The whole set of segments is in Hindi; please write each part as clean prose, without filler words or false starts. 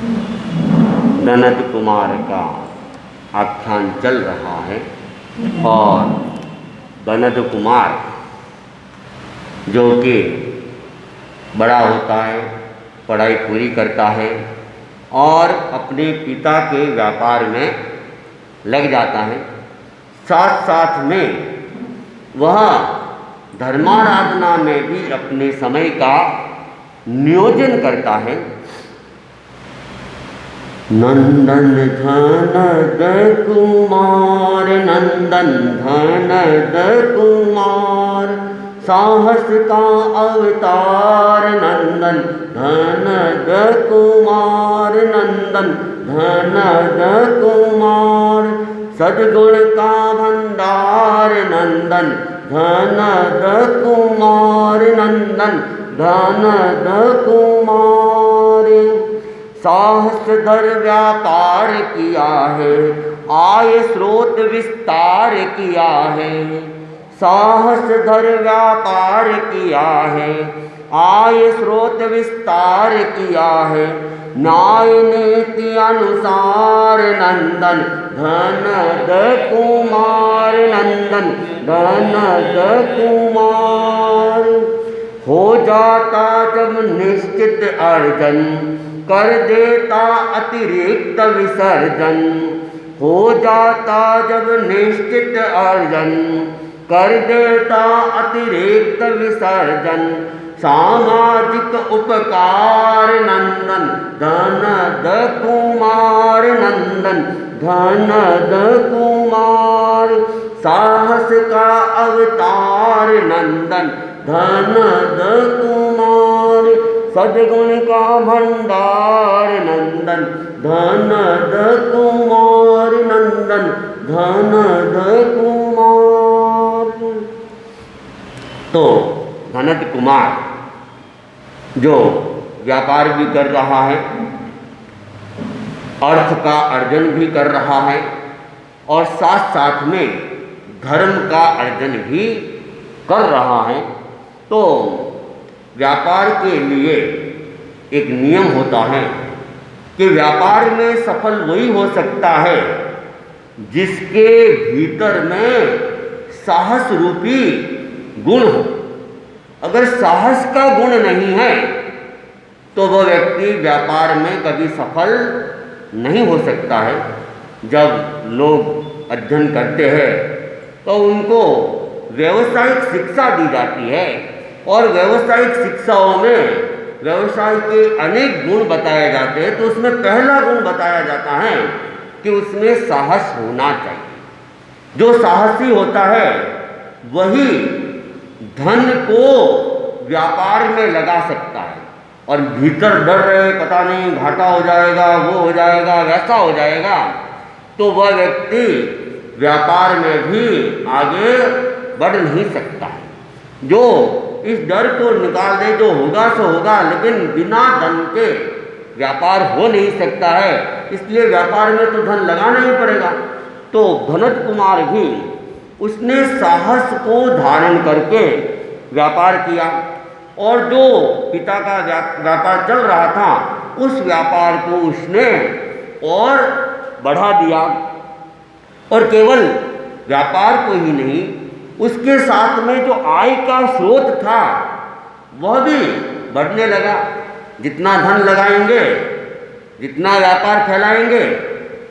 ननद कुमार का आख्यान चल रहा है और ननद कुमार जो कि बड़ा होता है, पढ़ाई पूरी करता है और अपने पिता के व्यापार में लग जाता है। साथ साथ में वह धर्माराधना में भी अपने समय का नियोजन करता है। नंदन धनद कुमार, नंदन धनद कुमार, साहस का अवतार नंदन धनद कुमार, नंदन धनद कुमार, सद्गुण का भंडार नंदन धनद कुमार, नंदन धनद कुमार, साहस धर व्यापार किया है, आय स्रोत विस्तार किया है, साहस धर व्यापार किया है, आय स्रोत विस्तार किया है, न्याय नीति अनुसार नंदन धनद कुमार, नंदन धनद कुमार, हो जाता जब निश्चित अर्जन, कर देता अतिरिक्त विसर्जन, हो जाता जब निश्चित अर्जन, कर देता अतिरिक्त विसर्जन, सामाजिक उपकार नंदन धनद कुमार, नंदन धनद कुमार, साहस का अवतार नंदन धनद कुमार, सद्गुण का भंडार नंदन धनद कुमार, नंदन धनद कुमार। तो ननद कुमार जो व्यापार भी कर रहा है, अर्थ का अर्जन भी कर रहा है और साथ साथ में धर्म का अर्जन भी कर रहा है। तो व्यापार के लिए एक नियम होता है कि व्यापार में सफल वही हो सकता है जिसके भीतर में साहस रूपी गुण हो। अगर साहस का गुण नहीं है तो वह व्यक्ति व्यापार में कभी सफल नहीं हो सकता है। जब लोग अध्ययन करते हैं तो उनको व्यावसायिक शिक्षा दी जाती है और व्यावसायिक शिक्षाओं में व्यवसाय के अनेक गुण बताए जाते हैं। तो उसमें पहला गुण बताया जाता है कि उसमें साहस होना चाहिए। जो साहसी होता है वही धन को व्यापार में लगा सकता है और भीतर डर रहे पता नहीं घाटा हो जाएगा, वो हो जाएगा, वैसा हो जाएगा, तो वह व्यक्ति व्यापार में भी आगे बढ़ नहीं सकता है। जो इस डर को निकाल दे, जो होगा सो होगा, लेकिन बिना धन के व्यापार हो नहीं सकता है, इसलिए व्यापार में तो धन लगाना ही पड़ेगा। तो ननद कुमार भी उसने साहस को धारण करके व्यापार किया और जो पिता का व्यापार चल रहा था उस व्यापार को उसने और बढ़ा दिया और केवल व्यापार को ही नहीं, उसके साथ में जो आय का स्रोत था वह भी बढ़ने लगा। जितना धन लगाएंगे, जितना व्यापार फैलाएंगे,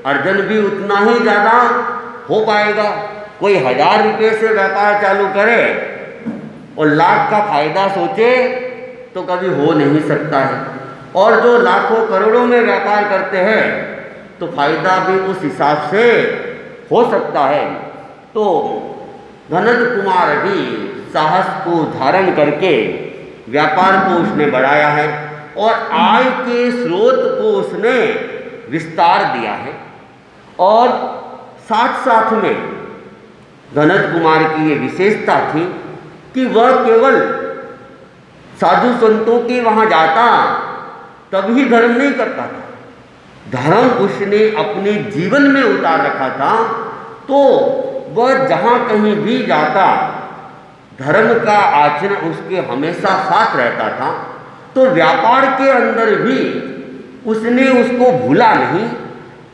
अर्जन भी उतना ही ज़्यादा हो पाएगा। कोई 1000 रुपये से व्यापार चालू करे और लाख का फायदा सोचे तो कभी हो नहीं सकता है। और जो लाखों करोड़ों में व्यापार करते हैं तो फायदा भी उस हिसाब से हो सकता है। तो ननद कुमार भी साहस को धारण करके व्यापार को उसने बढ़ाया है और आय के स्रोत को उसने विस्तार दिया है। और साथ साथ में ननद कुमार की ये विशेषता थी कि वह केवल साधु संतों के वहाँ जाता तभी धर्म नहीं करता था, धर्म उसने अपने जीवन में उतार रखा था। तो वह जहाँ कहीं भी जाता धर्म का आचरण उसके हमेशा साथ रहता था। तो व्यापार के अंदर भी उसने उसको भूला नहीं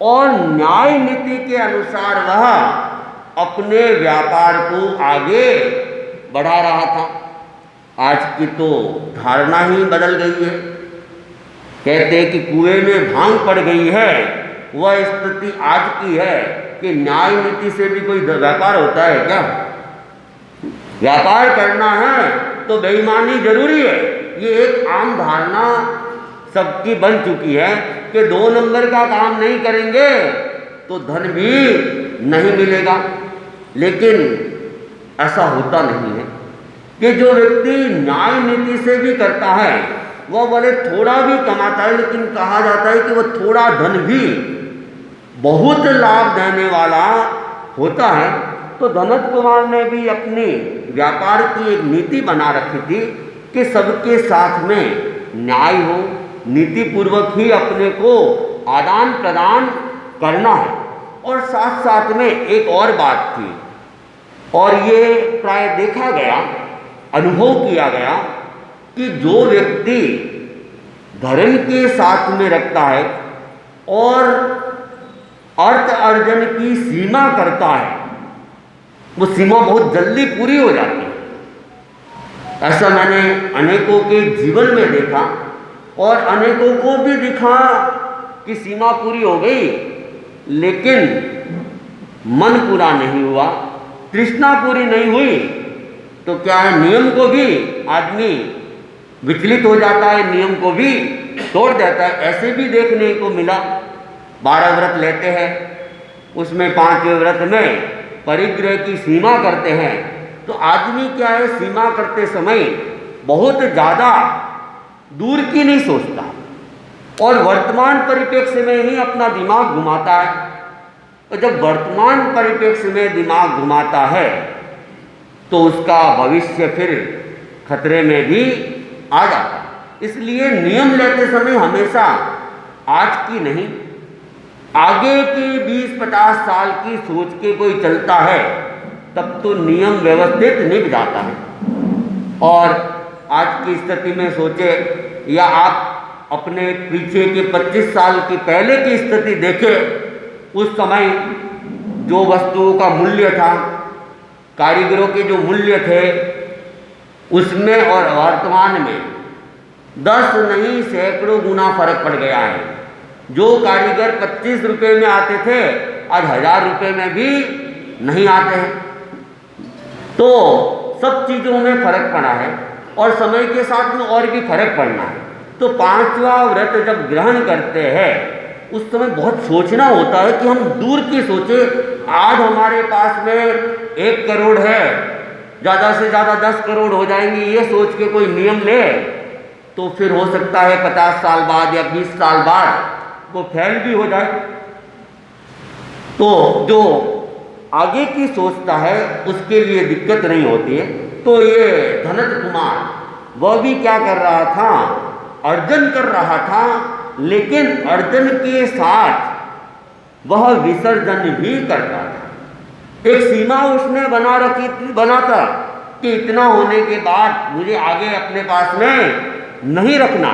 और न्याय नीति के अनुसार वह अपने व्यापार को आगे बढ़ा रहा था। आज की तो धारणा ही बदल गई है। कहते कि कुएं में भांग पड़ गई है, वह स्थिति आज की है कि न्याय नीति से भी कोई व्यापार होता है क्या? व्यापार करना है तो बेईमानी जरूरी है। ये एक आम धारणा सबकी बन चुकी है कि 2 नंबर का काम नहीं करेंगे तो धन भी नहीं मिलेगा। लेकिन ऐसा होता नहीं है कि जो व्यक्ति न्याय नीति से भी करता है वह भले थोड़ा भी कमाता है, लेकिन कहा जाता है कि वह थोड़ा धन भी बहुत लाभ देने वाला होता है। तो धनत कुमार ने भी अपनी व्यापार की एक नीति बना रखी थी कि सबके साथ में न्याय हो, नीति पूर्वक ही अपने को आदान प्रदान करना है। और साथ साथ में एक और बात थी, और ये प्राय देखा गया, अनुभव किया गया कि जो व्यक्ति धर्म के साथ में रखता है और अर्थ अर्जन की सीमा करता है, वो सीमा बहुत जल्दी पूरी हो जाती है। ऐसा मैंने अनेकों के जीवन में देखा और अनेकों को भी दिखा कि सीमा पूरी हो गई, लेकिन मन पूरा नहीं हुआ, तृष्णा पूरी नहीं हुई, तो क्या है, नियम को भी आदमी विचलित हो जाता है, नियम को भी तोड़ देता है। ऐसे भी देखने को मिला। 12 व्रत लेते हैं, उसमें 5वें व्रत में परिग्रह की सीमा करते हैं। तो आदमी क्या है, सीमा करते समय बहुत ज़्यादा दूर की नहीं सोचता और वर्तमान परिप्रेक्ष्य में ही अपना दिमाग घुमाता है। और जब वर्तमान परिप्रेक्ष्य में दिमाग घुमाता है तो उसका भविष्य फिर खतरे में भी आ जाता है। इसलिए नियम लेते समय हमेशा आज की नहीं, आगे की 20-50 साल की सोच के कोई चलता है तब तो नियम व्यवस्थित निभ जाता है। और आज की स्थिति में सोचे, या आप अपने पीछे के 25 साल की पहले की स्थिति देखें, उस समय जो वस्तुओं का मूल्य था, कारीगरों के जो मूल्य थे, उसमें और वर्तमान में 10 नहीं सैकड़ों गुना फर्क पड़ गया है। जो कारीगर 25 रुपये में आते थे आज 1000 रुपये में भी नहीं आते हैं। तो सब चीज़ों में फर्क पड़ा है और समय के साथ में और भी फर्क पड़ना है। तो 5वां व्रत जब ग्रहण करते हैं उस समय बहुत सोचना होता है कि हम दूर की सोचे। आज हमारे पास में 1 करोड़ है, ज़्यादा से ज़्यादा 10 करोड़ हो जाएंगी, ये सोच के कोई नियम ले तो फिर हो सकता है 50 साल बाद या 20 साल बाद वो फेल भी हो जाए। तो जो आगे की सोचता है उसके लिए दिक्कत नहीं होती है। तो ये धनत कुमार वह भी क्या कर रहा था, अर्जन कर रहा था, लेकिन अर्जन के साथ वह विसर्जन भी करता था। एक सीमा उसने बना था कि इतना होने के बाद मुझे आगे अपने पास में नहीं रखना।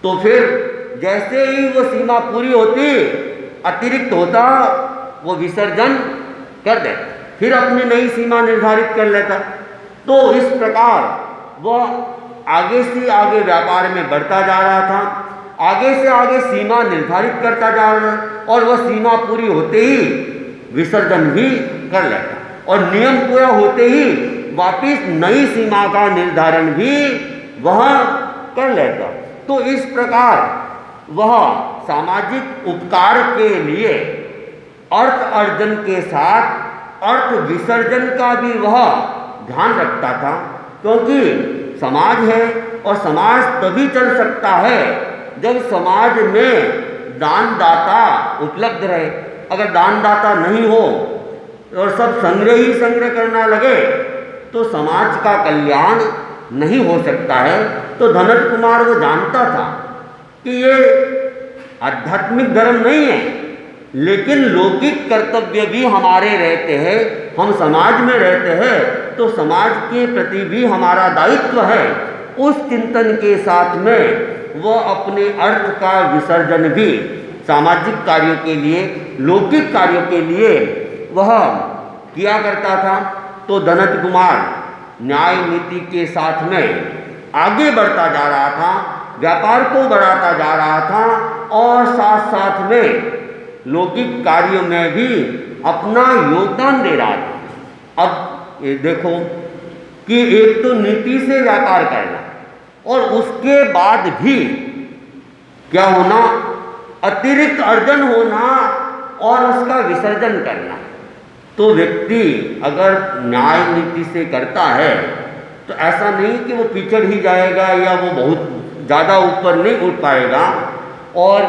तो फिर जैसे ही वो सीमा पूरी होती, अतिरिक्त होता, वो विसर्जन कर देता, फिर अपनी नई सीमा निर्धारित कर लेता। तो इस प्रकार वह आगे से आगे व्यापार में बढ़ता जा रहा था, आगे से आगे सीमा निर्धारित करता जा रहा था, और वह सीमा पूरी होते ही विसर्जन भी कर लेता और नियम पूरा होते ही वापिस नई सीमा का निर्धारण भी वह कर लेता। तो इस प्रकार वह सामाजिक उपकार के लिए अर्थ अर्जन के साथ अर्थ विसर्जन का भी वह ध्यान रखता था, क्योंकि समाज है और समाज तभी चल सकता है जब समाज में दानदाता उपलब्ध रहे। अगर दानदाता नहीं हो और सब संग्रह ही संग्रह करना लगे तो समाज का कल्याण नहीं हो सकता है। तो धनत कुमार वो जानता था कि ये आध्यात्मिक धर्म नहीं है, लेकिन लौकिक कर्तव्य भी हमारे रहते हैं, हम समाज में रहते हैं तो समाज के प्रति भी हमारा दायित्व है। उस चिंतन के साथ में वह अपने अर्थ का विसर्जन भी सामाजिक कार्यों के लिए, लौकिक कार्यों के लिए वह किया करता था। तो धनंजय कुमार न्याय नीति के साथ में आगे बढ़ता जा रहा था, व्यापार को बढ़ाता जा रहा था और साथ साथ में लौकिक कार्यों में भी अपना योगदान दे रहा था। अब ये देखो कि एक तो नीति से व्यापार करना और उसके बाद भी क्या होना, अतिरिक्त अर्जन होना और उसका विसर्जन करना। तो व्यक्ति अगर न्याय नीति से करता है तो ऐसा नहीं कि वो पिछड़ ही जाएगा या वो बहुत ज़्यादा ऊपर नहीं उठ पाएगा। और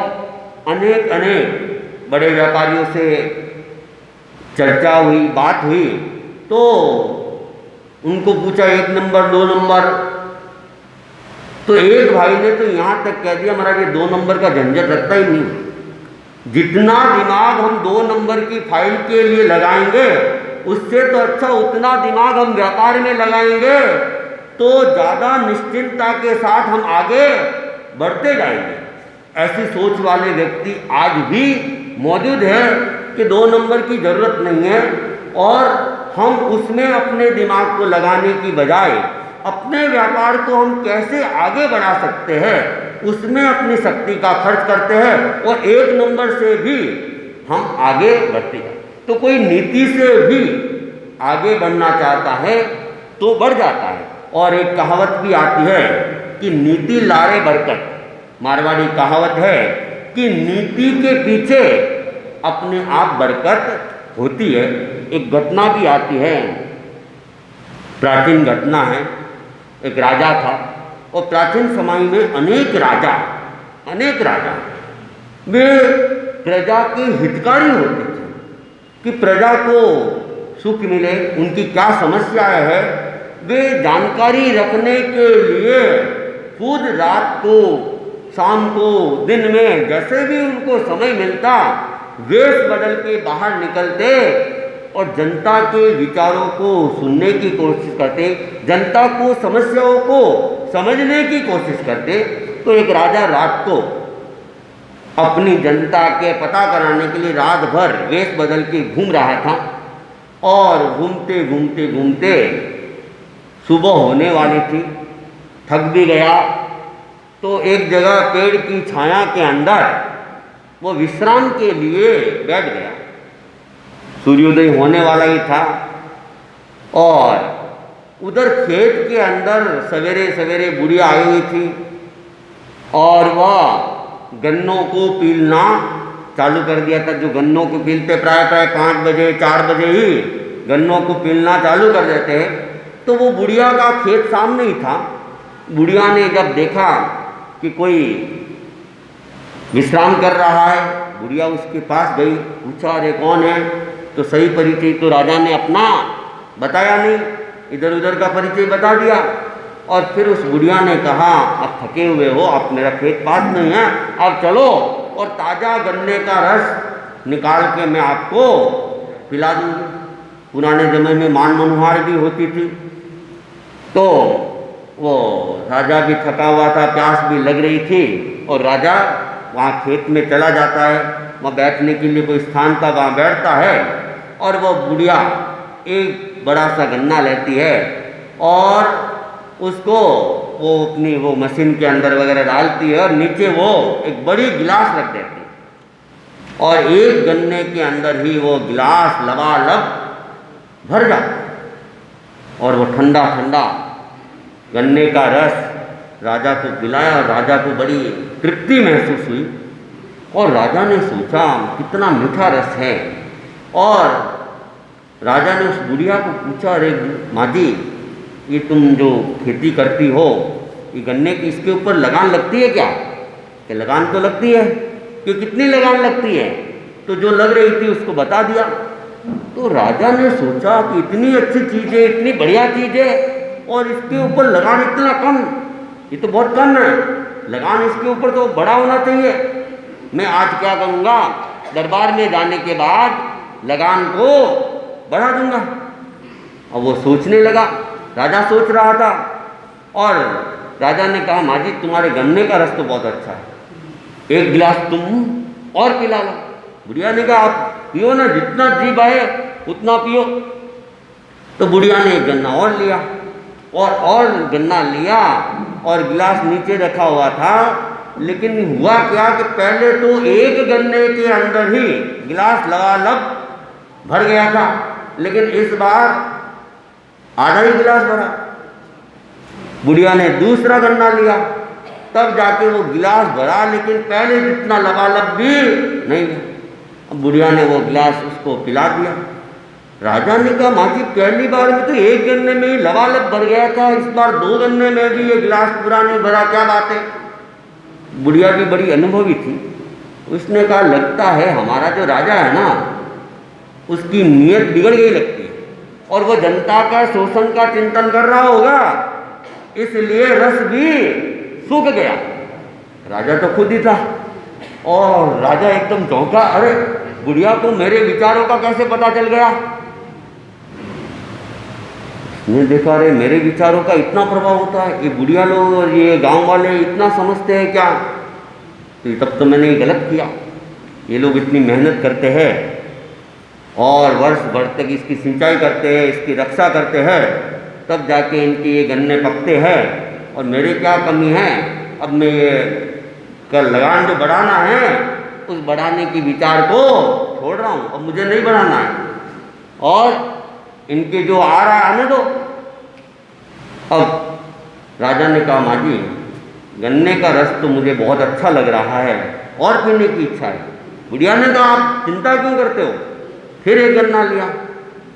अनेक अनेक बड़े व्यापारियों से चर्चा हुई, बात हुई, तो उनको पूछा 1 नंबर 2 नंबर, तो एक भाई ने तो यहाँ तक कह दिया महाराज ये 2 नंबर का झंझट रखता ही नहीं। जितना दिमाग हम 2 नंबर की फाइल के लिए लगाएंगे उससे तो अच्छा उतना दिमाग हम व्यापार में लगाएंगे तो ज़्यादा निश्चिंतता के साथ हम आगे बढ़ते जाएंगे। ऐसी सोच वाले व्यक्ति आज भी मौजूद है कि 2 नंबर की ज़रूरत नहीं है और हम उसमें अपने दिमाग को लगाने की बजाय अपने व्यापार को हम कैसे आगे बढ़ा सकते हैं उसमें अपनी शक्ति का खर्च करते हैं और 1 नंबर से भी हम आगे बढ़ते हैं। तो कोई नीति से भी आगे बढ़ना चाहता है तो बढ़ जाता है। और एक कहावत भी आती है कि नीति लारे बरकत, मारवाड़ी कहावत है कि नीति के पीछे अपने आप बरकत होती है। एक घटना भी आती है, प्राचीन घटना है। एक राजा था और प्राचीन समय में अनेक राजा वे प्रजा के हितकारी होते थे कि प्रजा को सुख मिले, उनकी क्या समस्याएं है, वे जानकारी रखने के लिए खुद रात को, शाम को, दिन में जैसे भी उनको समय मिलता वेश बदल के बाहर निकलते और जनता के विचारों को सुनने की कोशिश करते, जनता को समस्याओं को समझने की कोशिश करते। तो एक राजा रात को अपनी जनता के पता कराने के लिए रात भर वेश बदल के घूम रहा था और घूमते घूमते घूमते सुबह होने वाली थी, थक भी गया तो एक जगह पेड़ की छाया के अंदर वो विश्राम के लिए बैठ गया। सूर्योदय होने वाला ही था और उधर खेत के अंदर सवेरे सवेरे बुढ़िया आई हुई थी और वह गन्नों को पीलना चालू कर दिया था। जो गन्नों को पीलते प्राय 5 बजे 4 बजे ही गन्नों को पीलना चालू कर देते हैं। तो वो बुढ़िया का खेत सामने ही था। बुढ़िया ने जब देखा कि कोई विश्राम कर रहा है, बुढ़िया उसके पास गई, पूछा अरे कौन है, तो सही परिचय तो राजा ने अपना बताया नहीं, इधर उधर का परिचय बता दिया। और फिर उस बुढ़िया ने कहा अब थके हुए हो, आप मेरा खेत पास नहीं है, अब चलो और ताज़ा गन्ने का रस निकाल के मैं आपको पिला दूँगी। पुराने ज़माने में मान मनुहार भी होती थी। तो वो राजा भी थका हुआ था, प्यास भी लग रही थी और राजा वहाँ खेत में चला जाता है। वहाँ बैठने के लिए कोई स्थान था, वहाँ बैठता है और वो बुढ़िया एक बड़ा सा गन्ना लेती है और उसको वो अपनी वो मशीन के अंदर वगैरह डालती है और नीचे वो एक बड़ी गिलास रख देती है और एक गन्ने के अंदर ही वो गिलास लबालब भर जाता और वो ठंडा ठंडा गन्ने का रस राजा को पिलाया और राजा को बड़ी तृप्ति महसूस हुई। और राजा ने सोचा कितना मीठा रस है और राजा ने उस बुढ़िया को पूछा अरे माँ जी, ये तुम जो खेती करती हो ये गन्ने की, इसके ऊपर लगान लगती है क्या? कि लगान तो लगती है। कि कितनी लगान लगती है? तो जो लग रही थी उसको बता दिया। तो राजा ने सोचा कि इतनी अच्छी चीज़ है, इतनी बढ़िया चीज़ है और इसके ऊपर लगान इतना कम, ये तो बहुत कम है, लगान इसके ऊपर तो बड़ा होना चाहिए। मैं आज क्या करूँगा, दरबार में जाने के बाद लगान को बढ़ा दूँगा। और वो सोचने लगा, राजा सोच रहा था और राजा ने कहा माँ जी तुम्हारे गन्ने का रस तो बहुत अच्छा है, एक गिलास तुम और पिला लो। बुढ़िया ने कहा आप पियो ना, जितना जी आए उतना पियो। तो बुढ़िया ने एक गन्ना और लिया और गन्ना लिया और गिलास नीचे रखा हुआ था। लेकिन हुआ क्या कि पहले तो एक गन्ने के अंदर ही गिलास लबालब भर गया था, लेकिन इस बार आधा ही गिलास भरा। बुढ़िया ने दूसरा गन्ना लिया, तब जाके वो गिलास भरा, लेकिन पहले जितना लबालब भी नहीं। अब बुढ़िया ने वो गिलास उसको पिला दिया। राजा ने कहा माँ जी पहली बार में तो एक गन्ने में ही लबालब भर गया था, इस बार 2 गन्ने में भी ये गिलास पूरा नहीं भरा, क्या बात है। बुढ़िया भी बड़ी अनुभवी थी, उसने कहा लगता है हमारा जो राजा है ना उसकी नीयत बिगड़ गई लगती है, और वो जनता का शोषण का चिंतन कर रहा होगा, इसलिए रस भी सूख गया। राजा तो खुद ही था और राजा एकदम चौंका, अरे बुढ़िया को मेरे विचारों का कैसे पता चल गया। उसने देखा अरे मेरे विचारों का इतना प्रभाव होता है, ये बुढ़िया लोग और ये गांव वाले इतना समझते हैं क्या। तो तब तो मैंने गलत किया, ये लोग इतनी मेहनत करते हैं और वर्ष भर तक इसकी सिंचाई करते हैं, इसकी रक्षा करते हैं, तब जाके इनके ये गन्ने पकते हैं, और मेरे क्या कमी है। अब मैं ये कर लगान जो बढ़ाना है उस बढ़ाने की विचार को छोड़ रहा हूँ, अब मुझे नहीं बढ़ाना है, और इनके जो आ रहा है आने दो। अब राजा ने कहा माँ जी गन्ने का रस तो मुझे बहुत अच्छा लग रहा है और पीने की इच्छा है। बुढ़िया ने कहा आप चिंता क्यों करते हो। फिर एक गन्ना लिया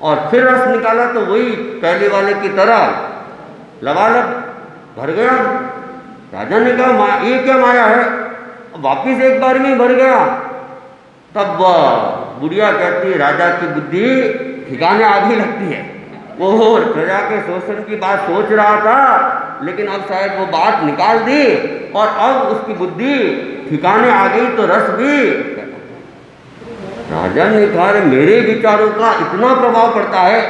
और फिर रस निकाला तो वही पहले वाले की तरह लबालब भर गया। राजा ने कहा माँ ये क्या माया है, वापिस एक बार में भर गया। तब बुढ़िया कहती है राजा की बुद्धि ठिकाने आगे लगती है, वो प्रजा के शोषण की बात सोच रहा था, लेकिन अब शायद वो बात निकाल दी और अब उसकी बुद्धि ठिकाने आ गई तो रस भी। राजा ने कहा मेरे विचारों का इतना प्रभाव पड़ता है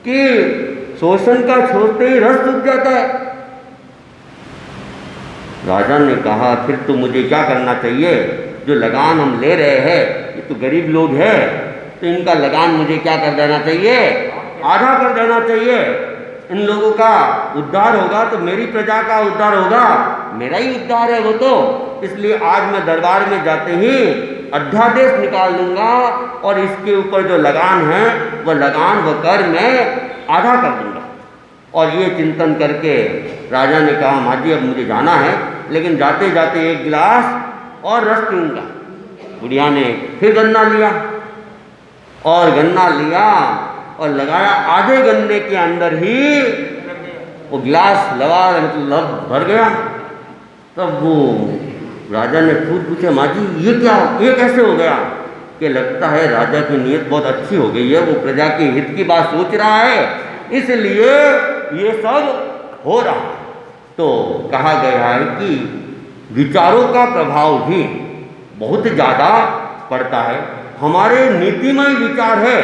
कि शोषण का छोड़ते ही रस सूख जाता है। राजा ने कहा फिर तो मुझे क्या करना चाहिए, जो लगान हम ले रहे हैं ये तो गरीब लोग हैं, तो इनका लगान मुझे क्या कर देना चाहिए, आधा कर देना चाहिए। इन लोगों का उद्धार होगा तो मेरी प्रजा का उद्धार होगा, मेरा ही उद्धार है वो तो। इसलिए आज मैं दरबार में जाते ही अध्यादेश निकाल दूंगा और इसके ऊपर जो लगान है वो लगान व कर मैं आधा कर दूंगा। और ये चिंतन करके राजा ने कहा माँ जी अब मुझे जाना है, लेकिन जाते जाते एक गिलास और रस पीऊँगा। बुढ़िया ने फिर गन्ना लिया और लगाया, आधे गन्ने के अंदर ही वो गिलास मतलब भर गया। तब वो राजा ने पूछा माँ जी ये कैसे हो गया। कि लगता है राजा की नीयत बहुत अच्छी हो गई है, वो प्रजा के हित की बात सोच रहा है, इसलिए ये सब हो रहा है। तो कहा गया है कि विचारों का प्रभाव भी बहुत ज़्यादा पड़ता है। हमारे नीतिमय विचार है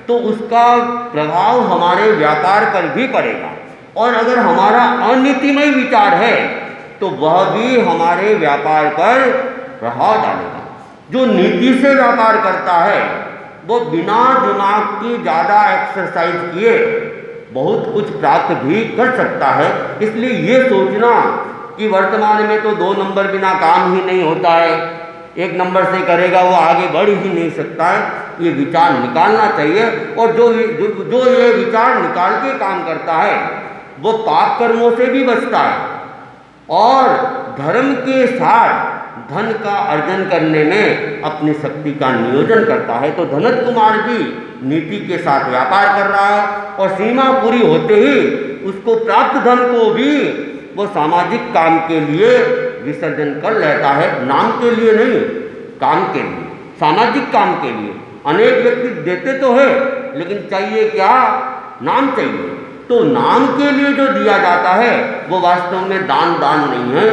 तो उसका प्रभाव हमारे व्यापार पर भी पड़ेगा, और अगर हमारा अनीतिमय विचार है तो वह भी हमारे व्यापार पर प्रभाव डालेगा। जो नीति से व्यापार करता है वो बिना दिमाग की ज़्यादा एक्सरसाइज किए बहुत कुछ प्राप्त भी कर सकता है। इसलिए ये सोचना कि वर्तमान में तो 2 नंबर बिना काम ही नहीं होता है, 1 नंबर से करेगा वो आगे बढ़ ही नहीं सकता है, ये विचार निकालना चाहिए। और जो ये विचार निकाल के काम करता है वो पाप कर्मों से भी बचता है और धर्म के साथ धन का अर्जन करने में अपनी शक्ति का नियोजन करता है। तो धनत कुमार भी नीति के साथ व्यापार कर रहा है और सीमा पूरी होते ही उसको प्राप्त धन को भी वो सामाजिक काम के लिए विसर्जन कर लेता है। नाम के लिए नहीं, काम के लिए, सामाजिक काम के लिए। अनेक व्यक्ति देते तो है लेकिन चाहिए क्या, नाम चाहिए। तो नाम के लिए जो दिया जाता है वो वास्तव में दान नहीं है।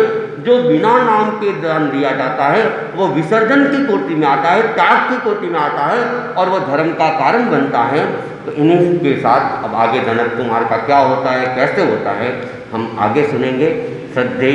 जो बिना नाम के दान दिया जाता है वो विसर्जन की कोटि में आता है, त्याग की कोटि में आता है और वो धर्म का कारण बनता है। तो इन्हीं के साथ अब आगे जनक कुमार का क्या होता है, कैसे होता है, हम आगे सुनेंगे। श्रद्धेय